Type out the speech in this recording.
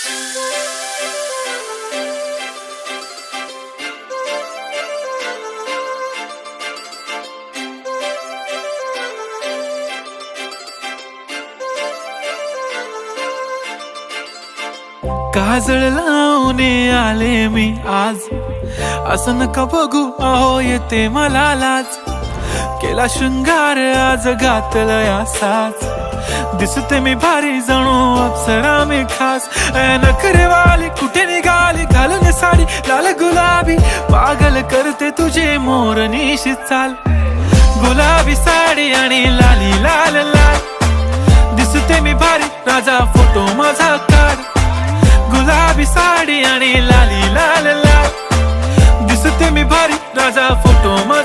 काजळ लावून आले मी आज, असं नका बघू अहो येते मला लाज. केला शृंगार आज घातलया साज, दिसते मी भारी जणू अप्सरा मी खास. नखरेवाली कुठे निघाली घालून साडी लाल गुलाबी, पागल करते तुझे मोरनीशी चाल. गुलाबी साडी आणि लाली लाल लाल, दिसते मी भारी राजा फोटो माझा काढ. गुलाबी साडी आणि लाली लाल लाल, दिसते मी भारी राजा फोटो माझा